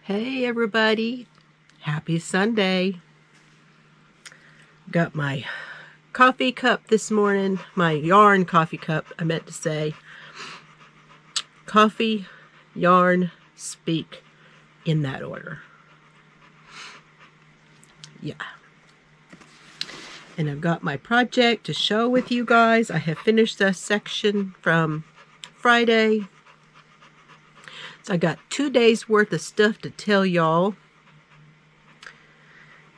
Hey everybody, happy Sunday. Got my coffee cup this morning, my yarn coffee cup, I meant to say. Coffee, yarn, speak, in that order. Yeah. And I've got my project to show with you guys. I have finished the section from Friday. So I got 2 days worth of stuff to tell y'all.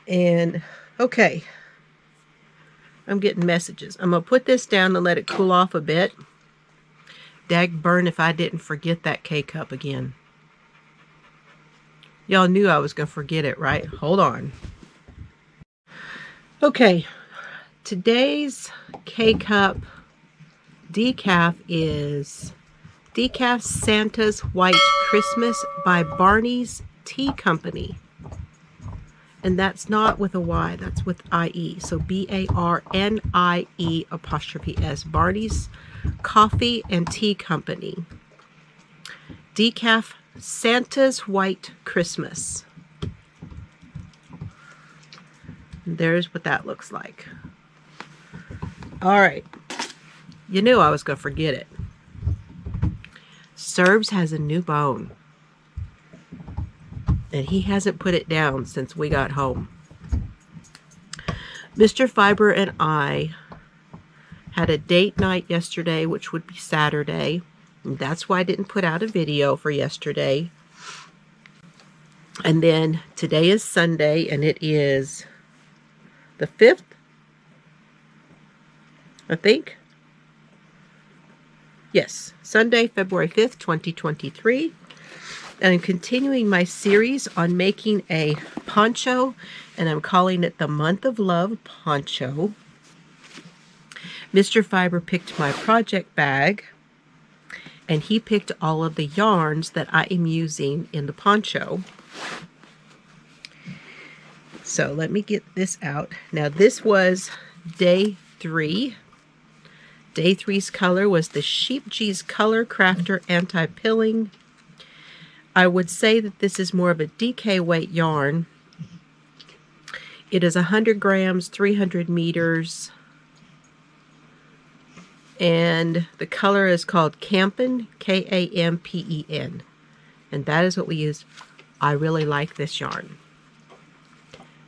And okay, I'm getting messages. I'm gonna put this down and let it cool off a bit. Dag burn if I didn't forget that K-cup again. Y'all knew I was gonna forget it, right? Hold on. Okay, today's K-cup decaf is Decaf Santa's White Christmas by Barney's Tea Company. And that's not with a Y, that's with I-E. So B-A-R-N-I-E'(S). Barney's Coffee and Tea Company. Decaf Santa's White Christmas. And there's what that looks like. All right. You knew I was going to forget it. Serbs has a new bone. And he hasn't put it down since we got home. Mr. Fiber and I had a date night yesterday, which would be Saturday. And that's why I didn't put out a video for yesterday. And then today is Sunday, and it is the 5th, I think. Yes, Sunday, February 5th, 2023. And I'm continuing my series on making a poncho, and I'm calling it the Month of Love Poncho. Mr. Fiber picked my project bag, and he picked all of the yarns that I am using in the poncho. So let me get this out. Now this was day 3. Day 3's color was the Sheep G's Color Crafter Anti-Pilling. I would say that this is more of a DK weight yarn. It is 100 grams, 300 meters. And the color is called Campen, K-A-M-P-E-N. And that is what we use. I really like this yarn.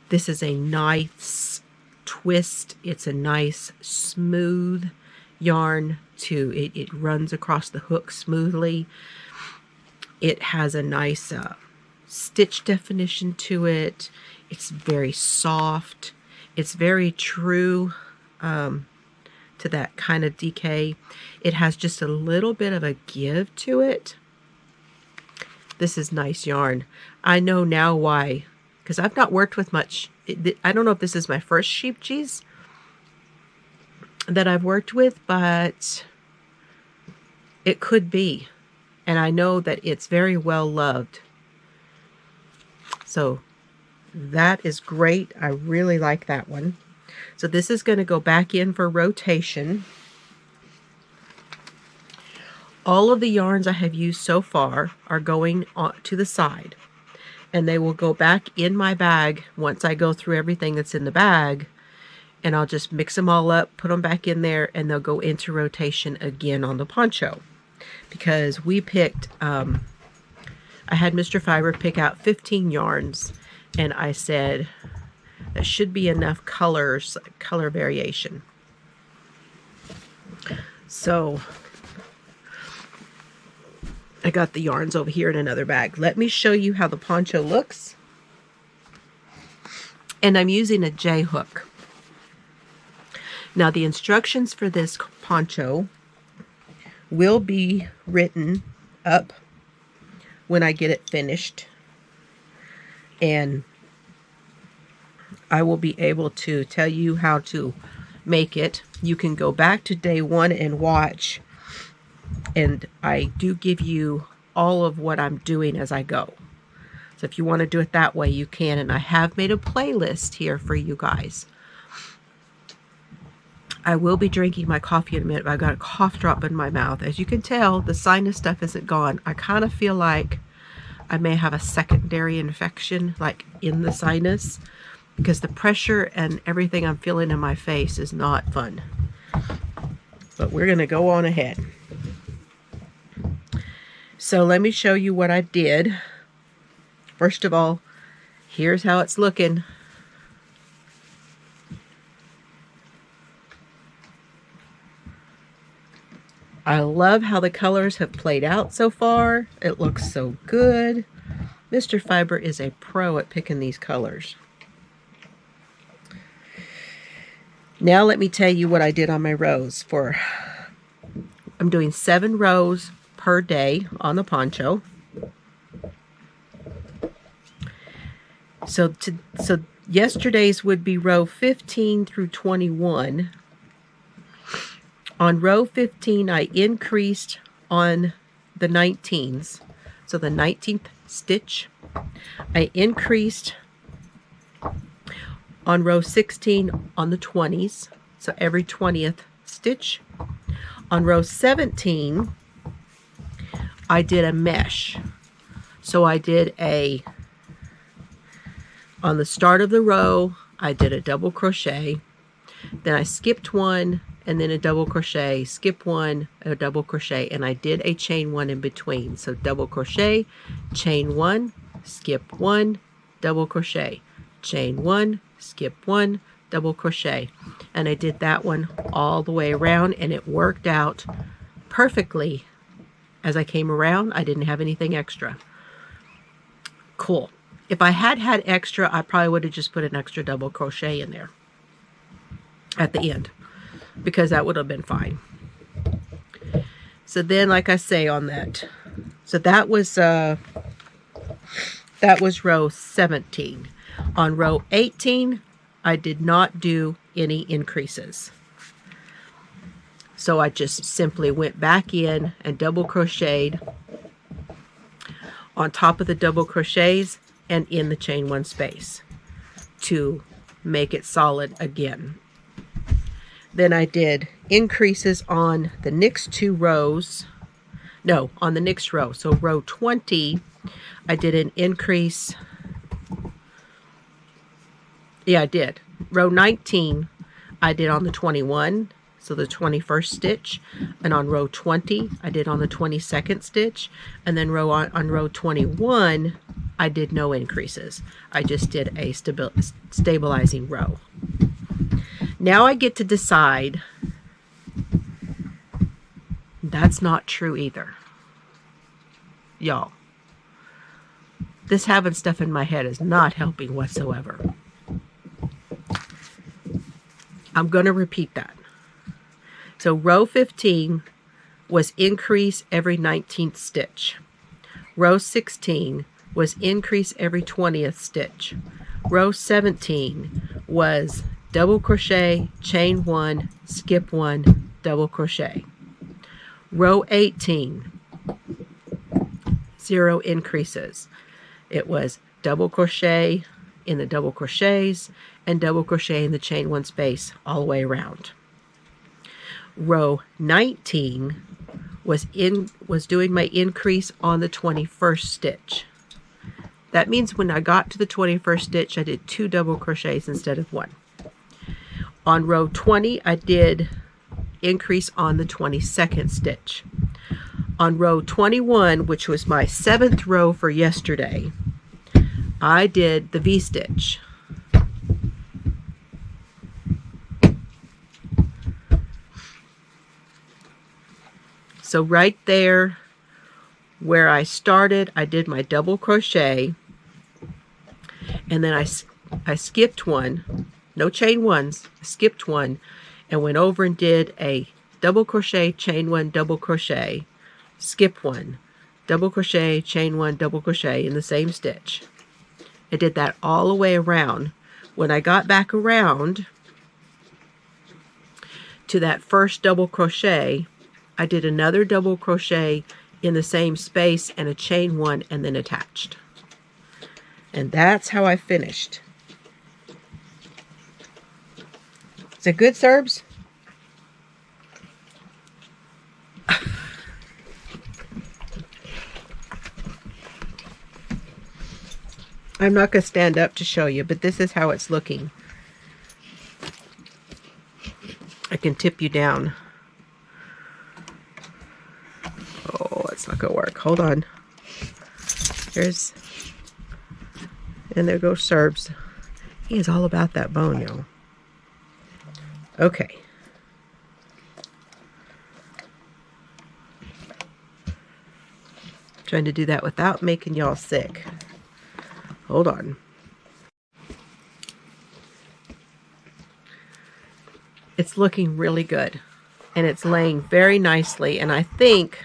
This is a nice twist. It's a nice smooth yarn too. It runs across the hook smoothly. It has a nice stitch definition to it. It's very soft. It's very true to that kind of DK. It has just a little bit of a give to it. This is nice yarn. I know now why, because I've not worked with much. I don't know if this is my first Sheep G's that I've worked with, but it could be. And I know that it's very well loved. So that is great. I really like that one. So this is going to go back in for rotation. All of the yarns I have used so far are going on to the side. And they will go back in my bag once I go through everything that's in the bag. And I'll just mix them all up, put them back in there, and they'll go into rotation again on the poncho. Because we picked, I had Mr. Fiber pick out 15 yarns, and I said that should be enough color variation. So I got the yarns over here in another bag. Let me show you how the poncho looks. And I'm using a J hook. Now the instructions for this poncho will be written up when I get it finished, and I will be able to tell you how to make it. You can go back to day 1 and watch, and I do give you all of what I'm doing as I go. So if you want to do it that way, you can, and I have made a playlist here for you guys. I will be drinking my coffee in a minute, but I've got a cough drop in my mouth. As you can tell, the sinus stuff isn't gone. I kind of feel like I may have a secondary infection, like in the sinus, because the pressure and everything I'm feeling in my face is not fun. But we're going to go on ahead. So let me show you what I did. First of all, here's how it's looking. I love how the colors have played out so far. It looks so good. Mr. Fiber is a pro at picking these colors. Now let me tell you what I did on my rows. I'm doing 7 rows per day on the poncho. So yesterday's would be row 15 through 21. On row 15, I increased on the 19s. So the 19th stitch, I increased on row 16 on the 20s. So every 20th stitch. On row 17, I did a mesh. So I did on the start of the row, I did a double crochet. Then I skipped one, and then a double crochet, skip one, a double crochet, and I did a chain 1 in between. So double crochet, chain 1, skip 1, double crochet, chain 1, skip 1, double crochet. And I did that one all the way around, and it worked out perfectly. As I came around, I didn't have anything extra. Cool. If I had extra, I probably would have just put an extra double crochet in there at the end, because that would have been fine. So then, like I say on that, so that was row 17. On row 18, I did not do any increases. So I just simply went back in and double crocheted on top of the double crochets and in the chain 1 space to make it solid again. Then I did increases on the next 2 rows. No, on the next row. So row 20, I did an increase. Yeah, I did. Row 19, I did on the 21, so the 21st stitch. And on row 20, I did on the 22nd stitch. And then on row 21, I did no increases. I just did a stabilizing row. Now I get to decide. That's not true either. Y'all, this having stuff in my head is not helping whatsoever. I'm going to repeat that. So row 15 was increase every 19th stitch. Row 16 was increase every 20th stitch. Row 17 was double crochet, chain 1, skip 1, double crochet. Row 18, 0 increases. It was double crochet in the double crochets and double crochet in the chain 1 space all the way around. Row 19 was doing my increase on the 21st stitch. That means when I got to the 21st stitch, I did 2 double crochets instead of 1. On row 20, I did increase on the 22nd stitch. On row 21, which was my 7th row for yesterday, I did the V-stitch. So right there where I started, I did my double crochet, and then I skipped one, no chain 1s, skipped one, and went over and did a double crochet, chain 1, double crochet, skip 1, double crochet, chain 1, double crochet in the same stitch. I did that all the way around. When I got back around to that first double crochet, I did another double crochet in the same space and a chain 1 and then attached. And that's how I finished. Is it good, Serbs? I'm not going to stand up to show you, but this is how it's looking. I can tip you down. Oh, it's not going to work. Hold on. There's, and there goes Serbs. He is all about that bone, y'all. Okay. Trying to do that without making y'all sick. Hold on. It's looking really good. And it's laying very nicely. And I think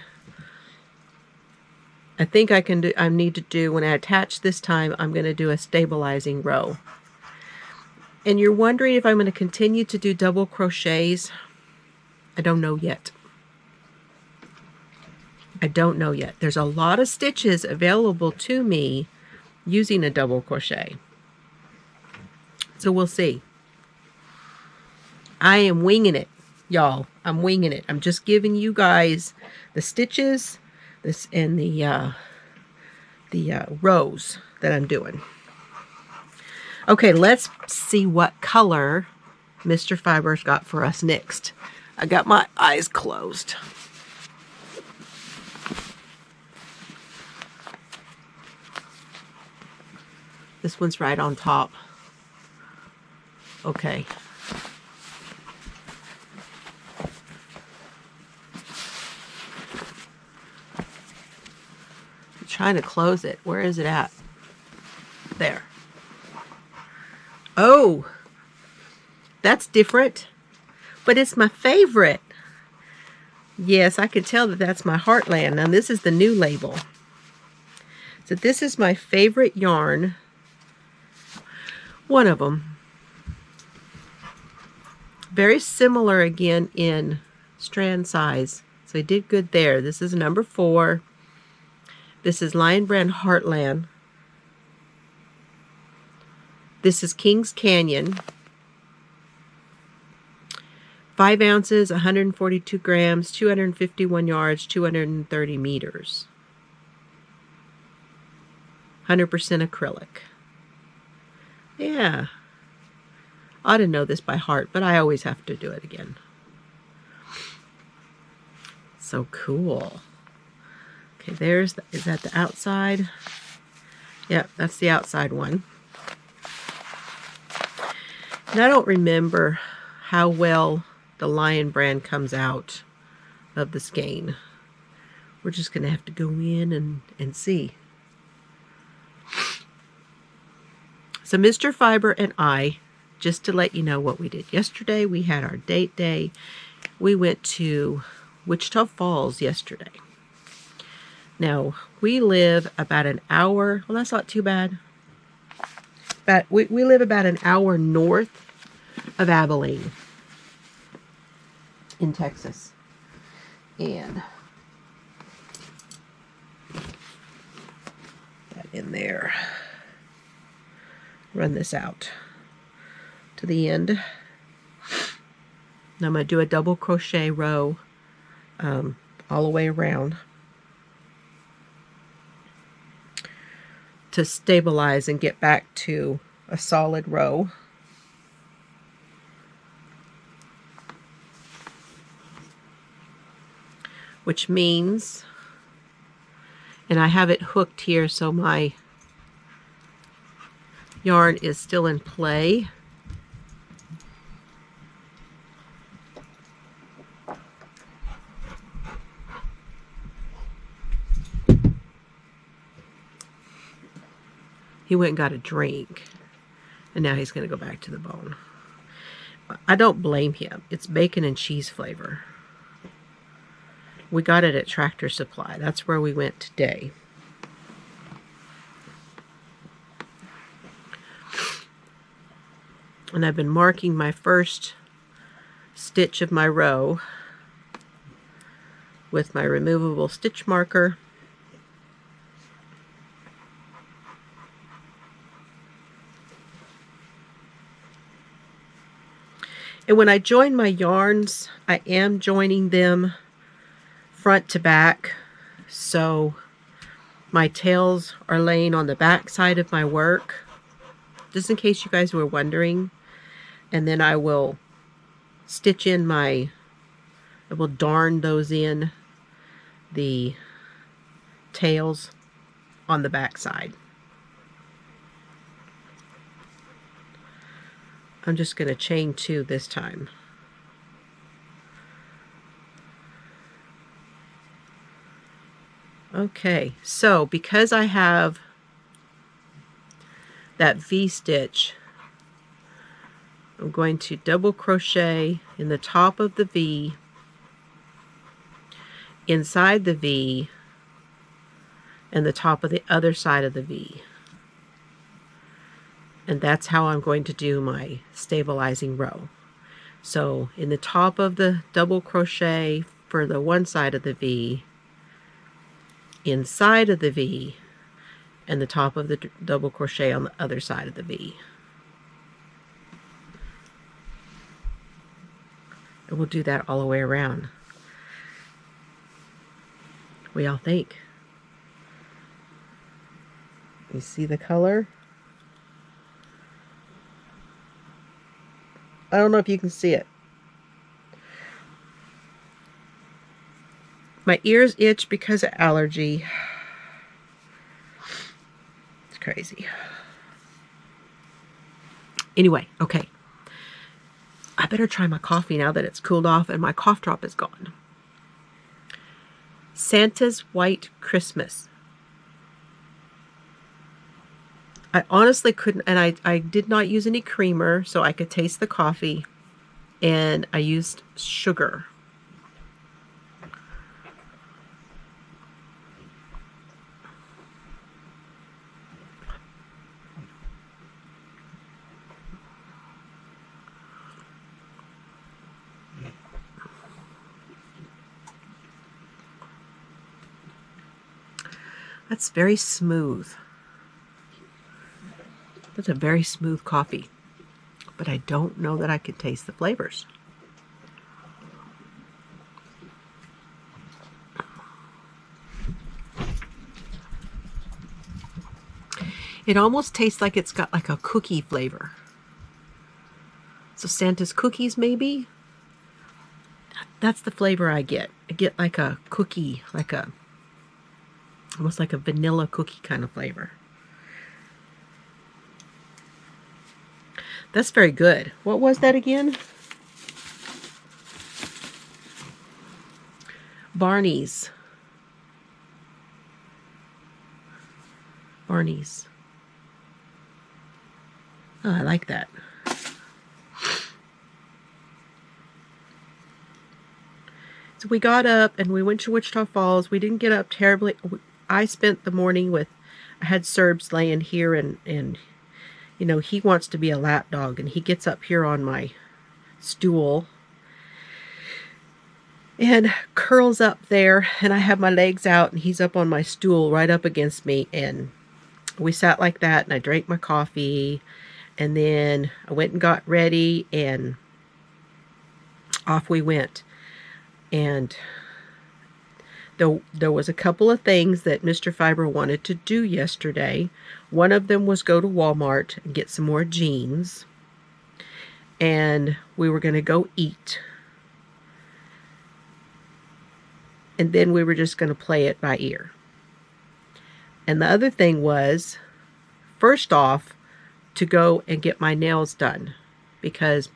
I need to do, when I attach this time, I'm going to do a stabilizing row. And you're wondering if I'm going to continue to do double crochets. I don't know yet. I don't know yet. There's a lot of stitches available to me using a double crochet. So we'll see. I am winging it, y'all. I'm winging it. I'm just giving you guys the stitches, this and the rows that I'm doing. Okay, let's see what color Mr. Fiber's got for us next. I got my eyes closed. This one's right on top. Okay. I'm trying to close it. Where is it at? There. Oh, that's different, but it's my favorite. Yes, I can tell that that's my Heartland. Now this is the new label. So this is my favorite yarn. One of them. Very similar again in strand size. So I did good there. This is number 4. This is Lion Brand Heartland. This is Kings Canyon. 5 ounces, 142 grams, 251 yards, 230 meters. 100% acrylic. Yeah. I ought to know this by heart, but I always have to do it again. So cool. Okay, is that the outside? Yep, that's the outside one. And I don't remember how well the Lion brand comes out of the skein. We're just going to have to go in and see. So Mr. Fiber and I, just to let you know what we did yesterday, we had our date day. We went to Wichita Falls yesterday. Now, we live about an hour, well, that's not too bad. But we live about an hour north of Abilene in Texas. And that in there. Run this out to the end. Now I'm going to do a double crochet row all the way around to stabilize and get back to a solid row. Which means, and I have it hooked here so my yarn is still in play. He went and got a drink, and now he's going to go back to the bone. I don't blame him. It's bacon and cheese flavor. We got it at Tractor Supply. That's where we went today. And I've been marking my first stitch of my row with my removable stitch marker. And when I join my yarns, I am joining them front to back. So My tails are laying on the back side of my work, just in case you guys were wondering. And then I will stitch in I will darn those in, the tails on the back side. I'm just going to chain 2 this time. Okay, so because I have that V-stitch, I'm going to double crochet in the top of the V, inside the V, and the top of the other side of the V. And that's how I'm going to do my stabilizing row. So in the top of the double crochet for the one side of the V, inside of the V, and the top of the double crochet on the other side of the V. And we'll do that all the way around. What do y'all think? You see the color? I don't know if you can see it. My ears itch because of allergy. It's crazy. Anyway, okay. I better try my coffee now that it's cooled off and my cough drop is gone. Santa's White Christmas. I honestly couldn't, and I did not use any creamer so I could taste the coffee, and I used sugar. That's very smooth. That's a very smooth coffee, but I don't know that I can taste the flavors. It almost tastes like it's got like a cookie flavor. So Santa's cookies, maybe? That's the flavor I get. I get like a cookie, almost like a vanilla cookie kind of flavor. That's very good. What was that again? Barney's. Barney's. Oh, I like that. So we got up and we went to Wichita Falls. We didn't get up terribly. I spent the morning with, I had Serbs laying here, and you know, he wants to be a lap dog, and he gets up here on my stool and curls up there, and I have my legs out and he's up on my stool right up against me, and we sat like that, and I drank my coffee, and then I went and got ready, and off we went. And there was a couple of things that Mr. Fiber wanted to do yesterday. One of them was go to Walmart and get some more jeans. And we were going to go eat. And then we were just going to play it by ear. And the other thing was, first off, to go and get my nails done. Because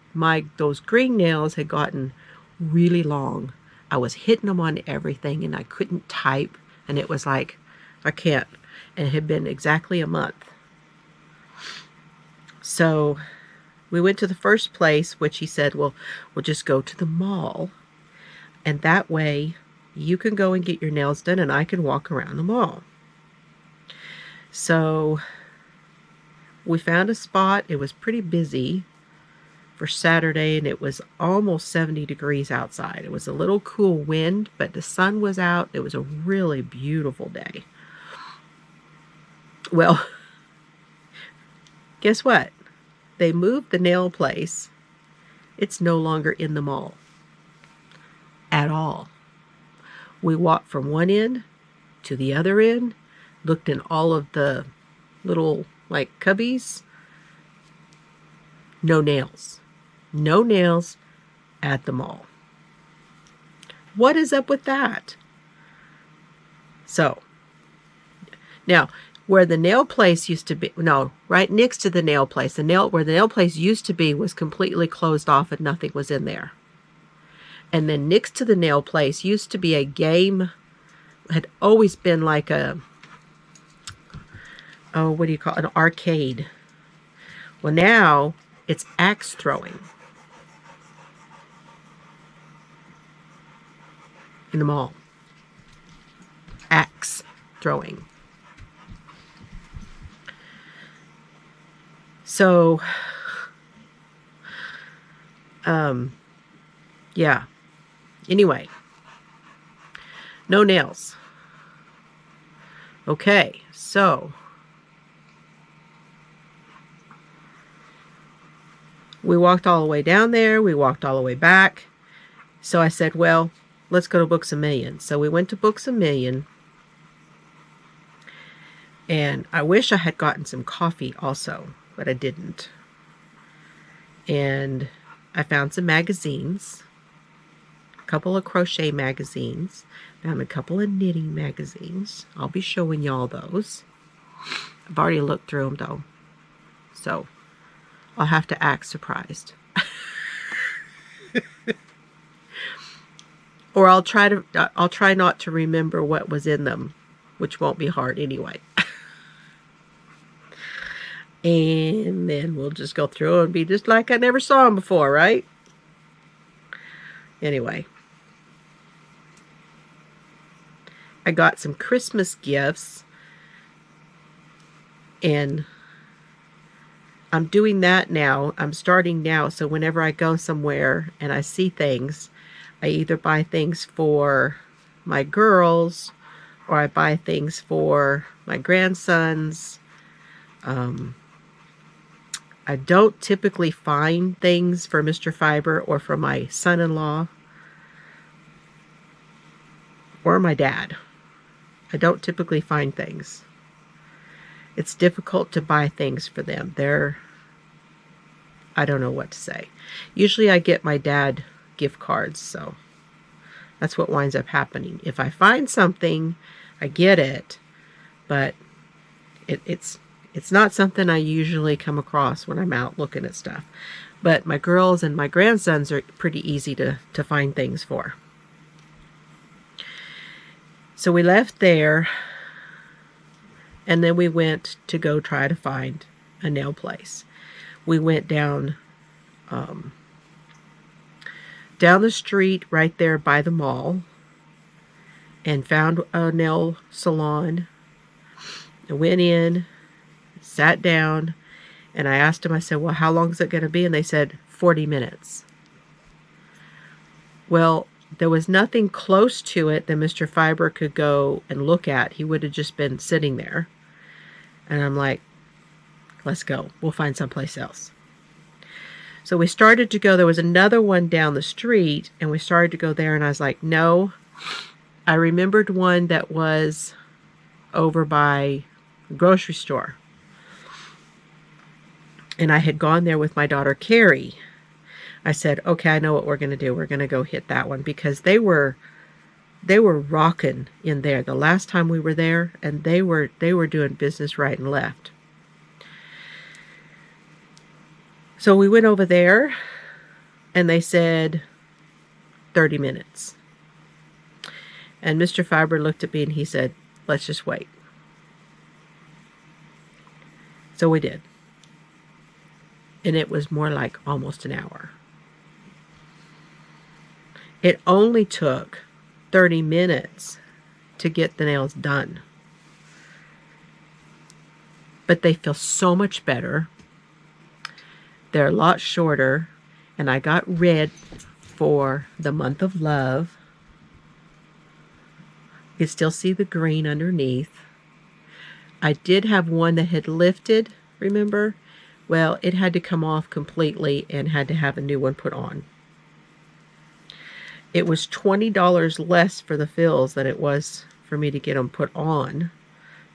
those green nails had gotten really long. I was hitting them on everything, and I couldn't type, and it was like, I can't. And it had been exactly a month. So we went to the first place, which he said, well, we'll just go to the mall, and that way you can go and get your nails done, and I can walk around the mall. So we found a spot. It was pretty busy for Saturday, and it was almost 70 degrees outside. It was a little cool wind, but the sun was out. It was a really beautiful day. Well, guess what? They moved the nail place. It's no longer in the mall at all. We walked from one end to the other end. looked in all of the little, like, cubbies. No nails. No nails at the mall. What is up with that? So, now, where the nail place used to be, no, right next to the nail place, where the nail place used to be was completely closed off and nothing was in there. And then next to the nail place used to be a game, had always been like a, oh, what do you call it? An arcade. Well, now it's axe throwing in the mall. Axe throwing. So, yeah. Anyway, no nails. Okay, so we walked all the way down there. We walked all the way back. So I said, well, let's go to Books A Million. So we went to Books A Million. And I wish I had gotten some coffee also, but I didn't. And I found some magazines. A couple of crochet magazines. Found a couple of knitting magazines. I'll be showing y'all those. I've already looked through them though. So I'll have to act surprised. Or I'll try not to remember what was in them, which won't be hard anyway. And then we'll just go through and be just like I never saw them before, right? Anyway. I got some Christmas gifts. And I'm doing that now. I'm starting now. So whenever I go somewhere and I see things, I either buy things for my girls or I buy things for my grandsons. I don't typically find things for Mr. Fiber or for my son-in-law or my dad. I don't typically find things. It's difficult to buy things for them. I don't know what to say. Usually I get my dad gift cards, so that's what winds up happening. If I find something, I get it, but it's not something I usually come across when I'm out looking at stuff. But my girls and my grandsons are pretty easy to find things for. So we left there, and then we went to go try to find a nail place. We went down the street right there by the mall and found a nail salon. I went in, sat down, and I asked them, I said, well, how long is it going to be? And they said 40 minutes. Well, there was nothing close to it that Mr. Fiber could go and look at. He would have just been sitting there. And I'm like, let's go. We'll find someplace else. So we started to go. There was another one down the street, and we started to go there, and I was like, no. I remembered one that was over by the grocery store. And I had gone there with my daughter, Carrie. I said, okay, I know what we're going to do. We're going to go hit that one, because they were rocking in there the last time we were there, and they were doing business right and left. So we went over there, and they said 30 minutes. And Mr. Fiber looked at me, and he said, let's just wait. So we did. And it was more like almost an hour. It only took 30 minutes to get the nails done. But they feel so much better. They're a lot shorter. And I got red for the month of love. You can still see the green underneath. I did have one that had lifted, remember? Well, it had to come off completely and had to have a new one put on. It was $20 less for the fills than it was for me to get them put on.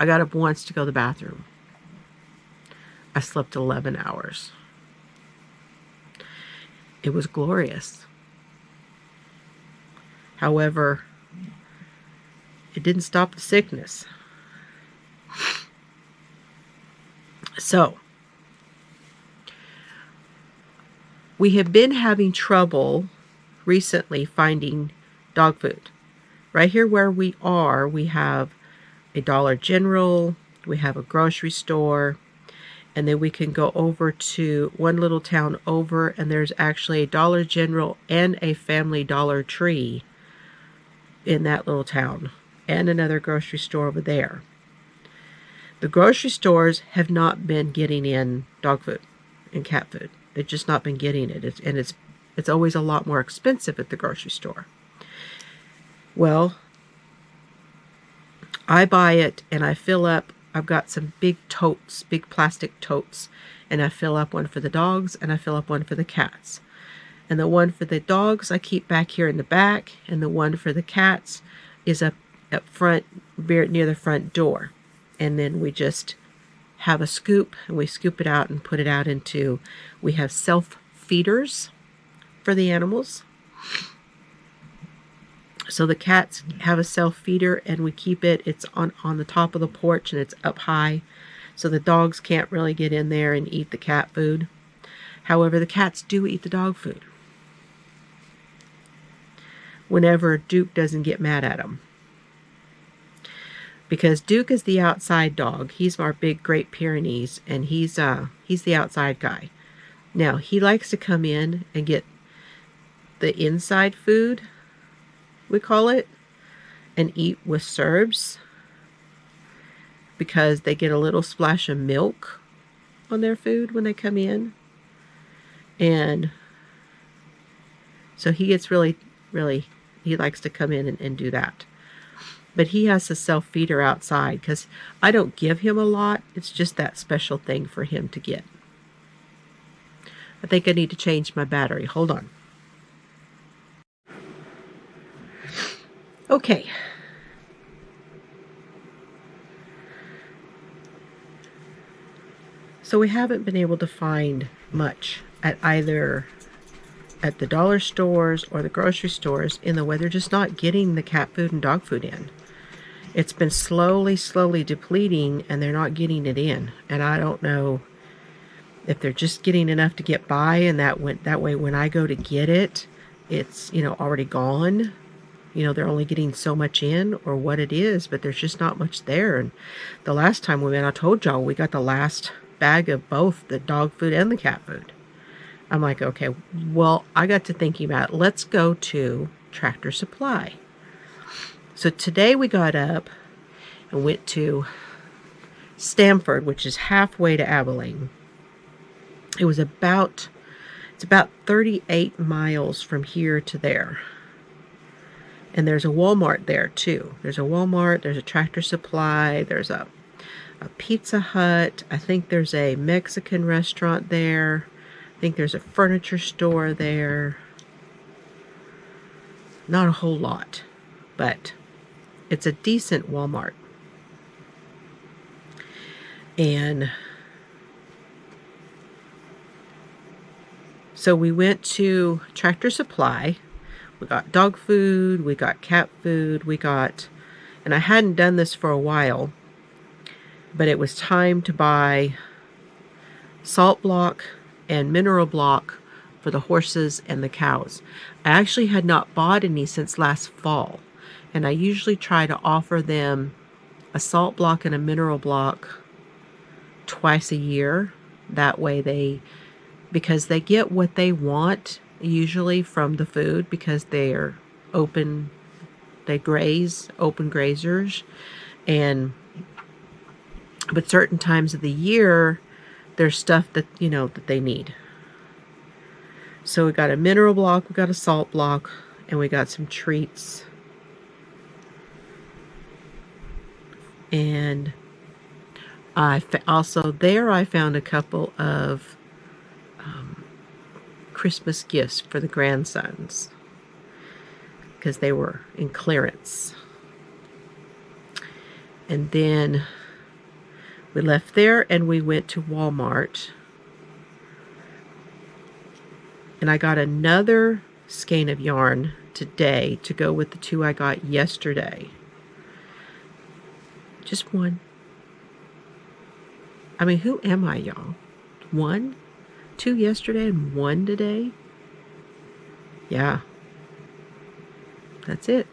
I got up once to go to the bathroom. I slept 11 hours. It was glorious. However, it didn't stop the sickness. So, we have been having trouble recently finding dog food. Right here where we are, we have a Dollar General, we have a grocery store, and then we can go over to one little town over, and there's actually a Dollar General and a Family Dollar Tree in that little town, and another grocery store over there. The grocery stores have not been getting in dog food and cat food. They've just not been getting it. It's always a lot more expensive at the grocery store. Well, I buy it and I fill up. I've got some big totes, big plastic totes, and I fill up one for the dogs and I fill up one for the cats. And the one for the dogs I keep back here in the back, and the one for the cats is up front, near the front door. And then we just have a scoop, and we scoop it out and put it out into, we have self-feeders for the animals. So the cats have a self-feeder, and we keep it, it's on the top of the porch, and it's up high, so the dogs can't really get in there and eat the cat food. However, the cats do eat the dog food whenever Duke doesn't get mad at them. Because Duke is the outside dog. He's our big Great Pyrenees, and he's the outside guy. Now, he likes to come in and get the inside food, we call it, and eat with Serbs, because they get a little splash of milk on their food when they come in. And so he gets really, he likes to come in and do that. But he has a self-feeder outside, because I don't give him a lot. It's just that special thing for him to get. I think I need to change my battery. Hold on. Okay. So we haven't been able to find much at either at the dollar stores or the grocery stores in the way. They're just not getting the cat food and dog food in. It's been slowly depleting, and they're not getting it in. And I don't know if they're just getting enough to get by, and that way when I go to get it, it's, already gone. They're only getting so much in, or what it is, but there's just not much there. And the last time we went, I told y'all we got the last bag of both the dog food and the cat food. I'm like, okay, well, I got to thinking about it. Let's go to Tractor Supply. So today we got up and went to Stamford, which is halfway to Abilene. It's about 38 miles from here to there. And there's a Walmart there too. There's a Walmart, there's a Tractor Supply, there's a Pizza Hut. I think there's a Mexican restaurant there. I think there's a furniture store there. Not a whole lot, but it's a decent Walmart. And so we went to Tractor Supply. We got dog food, we got cat food, and I hadn't done this for a while, but it was time to buy salt block and mineral block for the horses and the cows. I actually had not bought any since last fall, and I usually try to offer them a salt block and a mineral block twice a year. That way because they get what they want usually from the food, because they're open, they graze, open grazers, but certain times of the year there's stuff that that they need. So we got a mineral block, we got a salt block, and we got some treats. And I found a couple of Christmas gifts for the grandsons, because they were in clearance. And then We left there and we went to Walmart. And I got another skein of yarn today to go with the 2 I got yesterday. Just one. I mean, who am I, y'all? 1, 2 yesterday and 1 today? Yeah. That's it.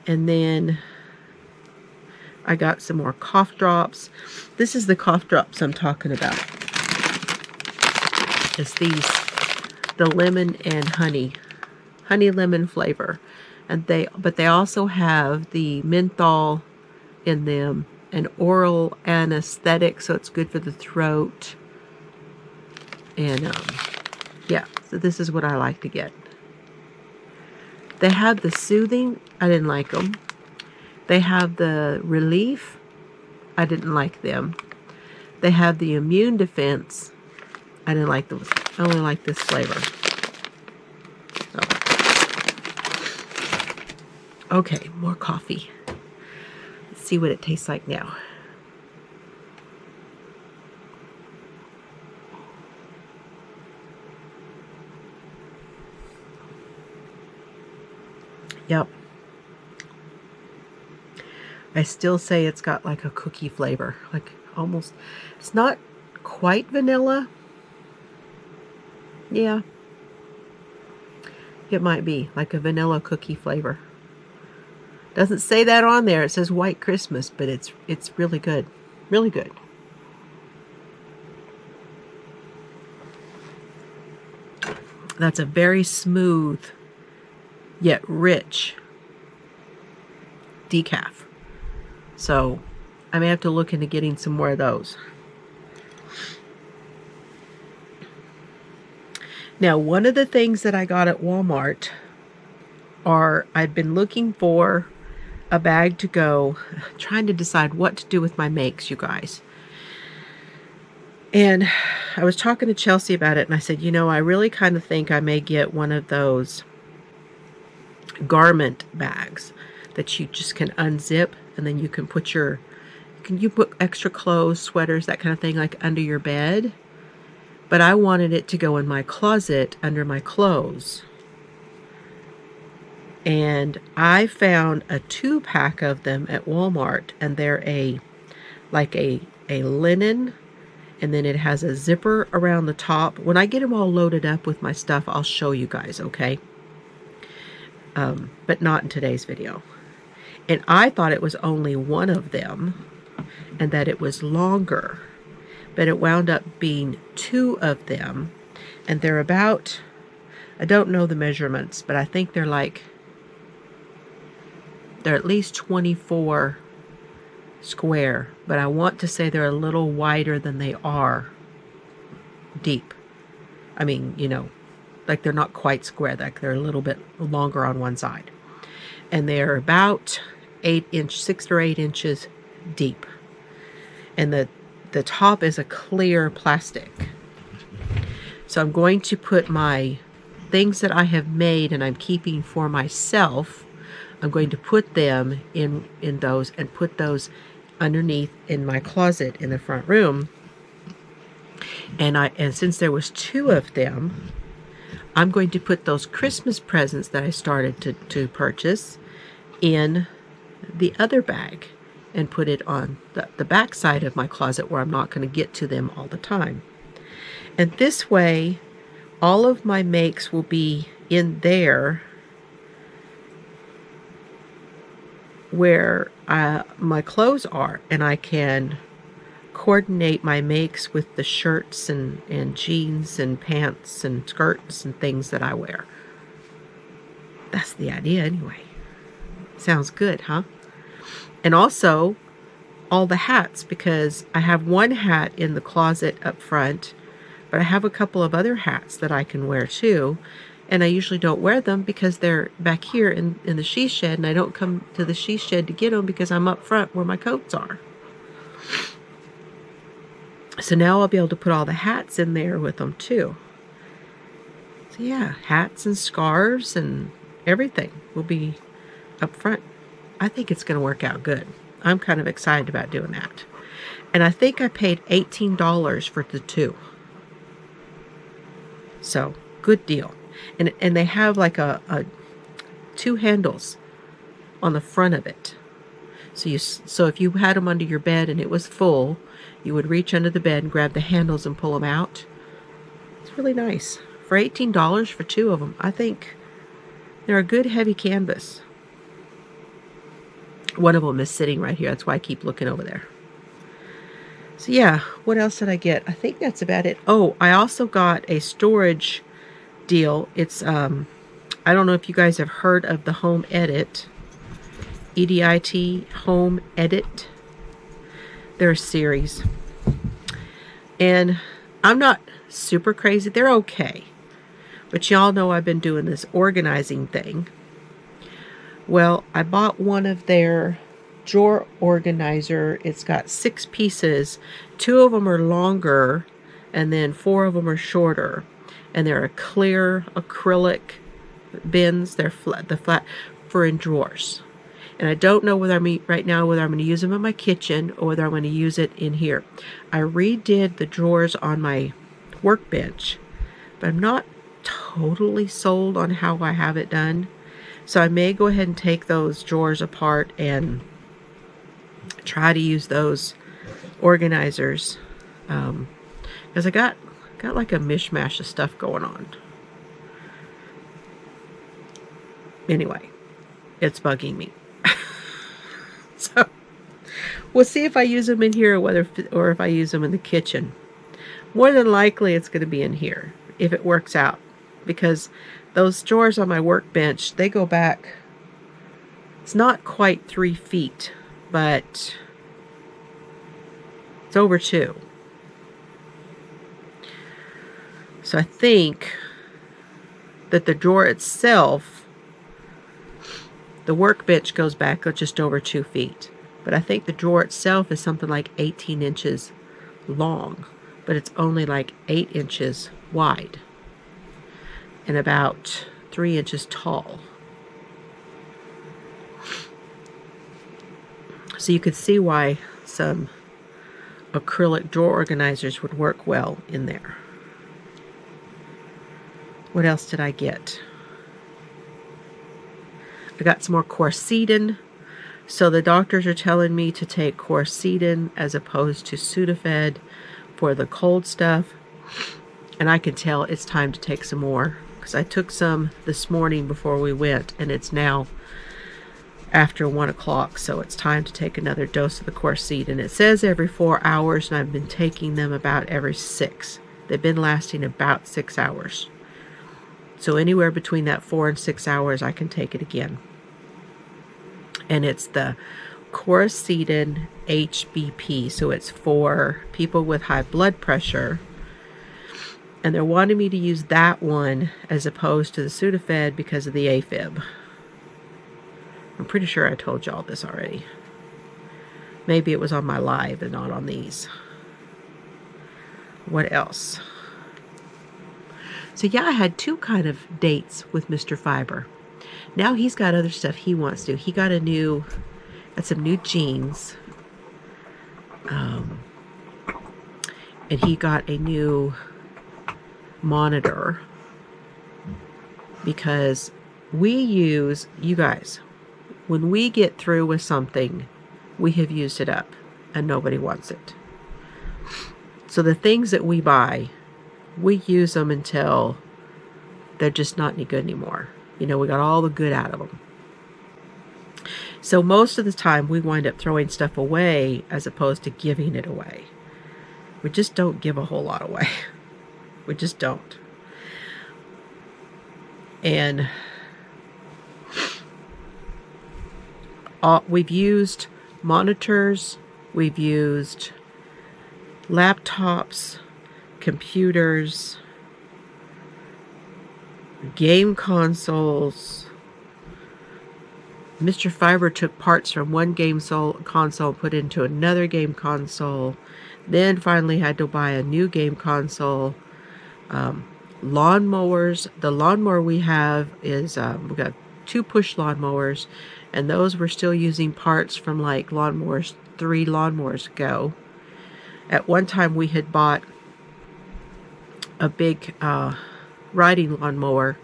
And then I got some more cough drops. This is the cough drops I'm talking about. It's these, the lemon and honey lemon flavor. And but they also have the menthol in them, an oral anesthetic, so it's good for the throat. And yeah, so this is what I like to get. They have the soothing. I didn't like them. They have the relief. I didn't like them. They have the immune defense. I didn't like them. I only like this flavor. So. Okay, more coffee. Let's see what it tastes like now. Yep. I still say it's got like a cookie flavor, like almost, it's not quite vanilla. Yeah. It might be like a vanilla cookie flavor. Doesn't say that on there. It says White Christmas, but it's really good. Really good. That's a very smooth yet rich decaf. So I may have to look into getting some more of those. Now, one of the things that I got at Walmart are, I've been looking for a bag to go, trying to decide what to do with my makes, you guys. And I was talking to Chelsea about it, and I said, you know, I really kind of think I may get one of those garment bags that you just can unzip, and then you can put your, you put extra clothes, sweaters, that kind of thing, like under your bed. But I wanted it to go in my closet under my clothes. And I found a 2-pack of them at Walmart, and they're like a linen, and then it has a zipper around the top. When I get them all loaded up with my stuff, I'll show you guys, okay? But not in today's video. And I thought it was only one of them, and that it was longer. But it wound up being 2 of them, and they're about, I don't know the measurements, but I think they're at least 24 square, but I want to say they're a little wider than they are deep. I mean, you know, like they're not quite square, like they're a little bit longer on one side. And they're about 6 or 8 inches deep. And the top is a clear plastic. So I'm going to put my things that I have made and I'm keeping for myself, I'm going to put them in those, and put those underneath in my closet in the front room. And since there was 2 of them, I'm going to put those Christmas presents that I started to purchase in the other bag and put it on the back side of my closet where I'm not going to get to them all the time. And this way, all of my makes will be in there where my clothes are, and I can coordinate my makes with the shirts and jeans and pants and skirts and things that I wear. That's the idea anyway. Sounds good, huh? And also all the hats, because I have one hat in the closet up front, but I have a couple of other hats that I can wear too. And I usually don't wear them because they're back here in the she shed, and I don't come to the she shed to get them because I'm up front where my coats are. So now I'll be able to put all the hats in there with them too. So yeah, hats and scarves and everything will be up front. I think it's going to work out good. I'm kind of excited about doing that. And I think I paid $18 for the two. So, good deal. And they have like a two handles on the front of it. So if you had them under your bed and it was full, you would reach under the bed and grab the handles and pull them out. It's really nice. For $18 for two of them, I think they're a good heavy canvas. One of them is sitting right here. That's why I keep looking over there. So yeah, what else did I get? I think that's about it. Oh, I also got a storage deal. It's, I don't know if you guys have heard of the Home Edit. EDIT, Home Edit. They're a series. And I'm not super crazy. They're okay. But y'all know I've been doing this organizing thing. Well, I bought one of their drawer organizer. It's got 6 pieces. 2 of them are longer, and then 4 of them are shorter. And they're a clear acrylic bins. They're flat for in drawers. And I don't know whether right now whether I'm going to use them in my kitchen or whether I'm going to use it in here. I redid the drawers on my workbench, but I'm not totally sold on how I have it done. So I may go ahead and take those drawers apart and try to use those organizers, because I got like a mishmash of stuff going on. Anyway, it's bugging me. So we'll see if I use them in here or if I use them in the kitchen. More than likely it's going to be in here if it works out, because those drawers on my workbench, they go back, it's not quite 3 feet, but it's over 2. So I think that the drawer itself, the workbench goes back just over 2 feet. But I think the drawer itself is something like 18 inches long, but it's only like 8 inches wide and about 3 inches tall. So you could see why some acrylic drawer organizers would work well in there. What else did I get? I got some more quercetin. So the doctors are telling me to take quercetin as opposed to Sudafed for the cold stuff. And I can tell it's time to take some more, because I took some this morning before we went, and it's now after 1 o'clock, so it's time to take another dose of the quercetin. It says every 4 hours, and I've been taking them about every 6. They've been lasting about 6 hours. So anywhere between that 4 and 6 hours, I can take it again. And it's the quercetin HBP, so it's for people with high blood pressure. And they're wanting me to use that one as opposed to the Sudafed because of the AFib. I'm pretty sure I told y'all this already. Maybe it was on my live and not on these. What else? So yeah, I had 2 kind of dates with Mr. Fiber. Now he's got other stuff he wants to do. He got some new jeans. And he got a new monitor, because you guys, when we get through with something, we have used it up and nobody wants it. So the things that we buy, we use them until they're just not any good anymore. You know, we got all the good out of them. So most of the time we wind up throwing stuff away as opposed to giving it away. We just don't give a whole lot away. We just don't. And we've used monitors, we've used laptops, computers, game consoles. Mr. Fiber took parts from one game console and put into another game console. Then finally had to buy a new game console. Lawnmowers. The lawnmower we have is, we've got 2 push lawnmowers, and those we're still using parts from like 3 lawnmowers ago. At one time we had bought a big riding lawnmower.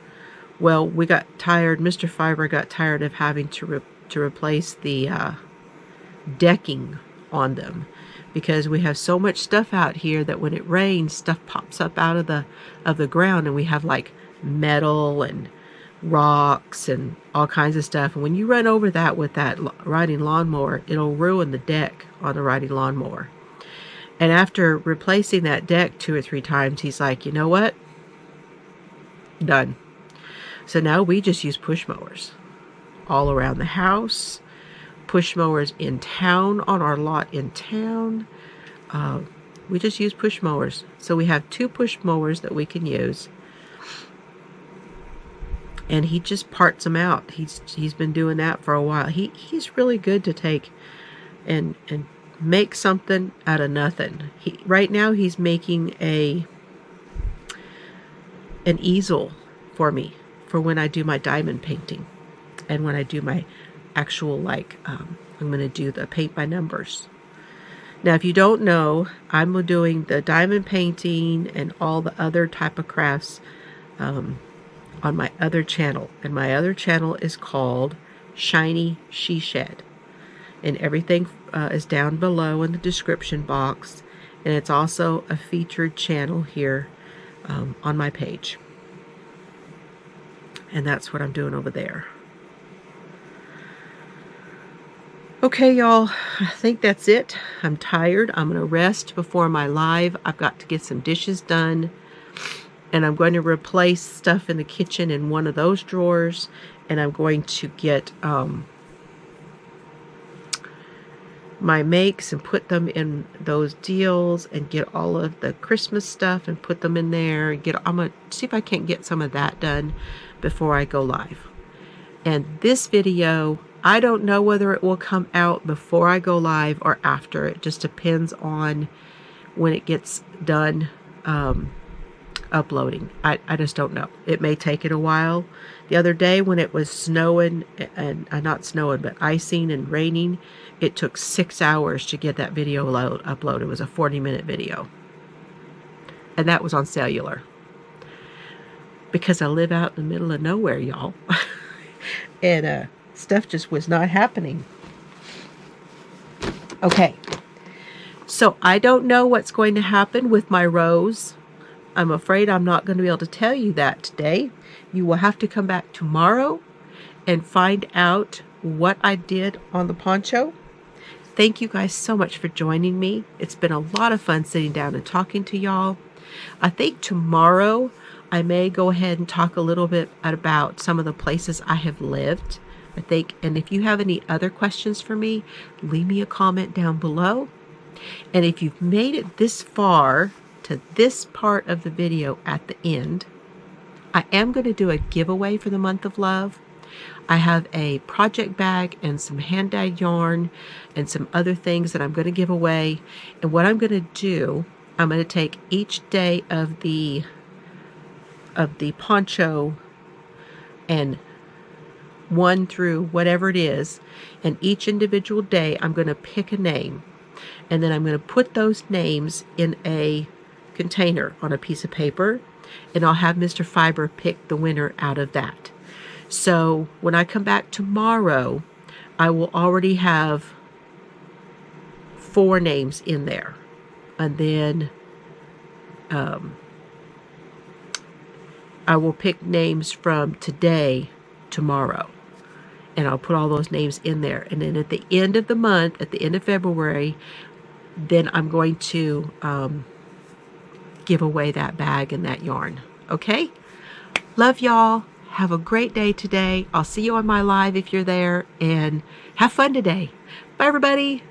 Well, we got tired, Mr. Fiber got tired of having to replace the decking on them, because we have so much stuff out here that when it rains, stuff pops up out of the ground, and we have like metal and rocks and all kinds of stuff. And when you run over that with that riding lawnmower, it'll ruin the deck on the riding lawnmower. And after replacing that deck 2 or 3 times, he's like, you know what? Done. So now we just use push mowers all around the house, push mowers in town, on our lot in town. We just use push mowers. So we have 2 push mowers that we can use. And he just parts them out. He's been doing that for a while. He's really good to take and make something out of nothing. Right now he's making an easel for me for when I do my diamond painting, and when I do my actual, like, I'm going to do the paint by numbers. Now, if you don't know, I'm doing the diamond painting and all the other type of crafts on my other channel. And my other channel is called Shiny She Shed. And everything is down below in the description box. And it's also a featured channel here on my page. And that's what I'm doing over there. Okay, y'all, I think that's it. I'm tired. I'm going to rest before my live. I've got to get some dishes done. And I'm going to replace stuff in the kitchen in one of those drawers. And I'm going to get my makes and put them in those deals, and get all of the Christmas stuff and put them in there. I'm going to see if I can't get some of that done before I go live. And this video, I don't know whether it will come out before I go live or after. It just depends on when it gets done uploading. I just don't know. It may take it a while. The other day when it was snowing, and not snowing, but icing and raining, it took 6 hours to get that video uploaded. It was a 40-minute video. And that was on cellular. Because I live out in the middle of nowhere, y'all. And stuff just was not happening. Okay. So I don't know what's going to happen with my rose. I'm afraid I'm not going to be able to tell you that today. You will have to come back tomorrow and find out what I did on the poncho. Thank you guys so much for joining me. It's been a lot of fun sitting down and talking to y'all. I think tomorrow I may go ahead and talk a little bit about some of the places I have lived. I think, and if you have any other questions for me, leave me a comment down below. And if you've made it this far to this part of the video at the end, I am going to do a giveaway for the month of love. I have a project bag and some hand-dyed yarn and some other things that I'm going to give away. And what I'm going to do, I'm going to take each day of the poncho, and 1 through whatever it is, and each individual day I'm going to pick a name, and then I'm going to put those names in a container on a piece of paper, and I'll have Mr. Fiber pick the winner out of that. So when I come back tomorrow, I will already have 4 names in there, and then I will pick names from today, tomorrow, and I'll put all those names in there. And then at the end of the month, at the end of February, then I'm going to give away that bag and that yarn. Okay? Love y'all. Have a great day today. I'll see you on my live if you're there, and have fun today. Bye, everybody.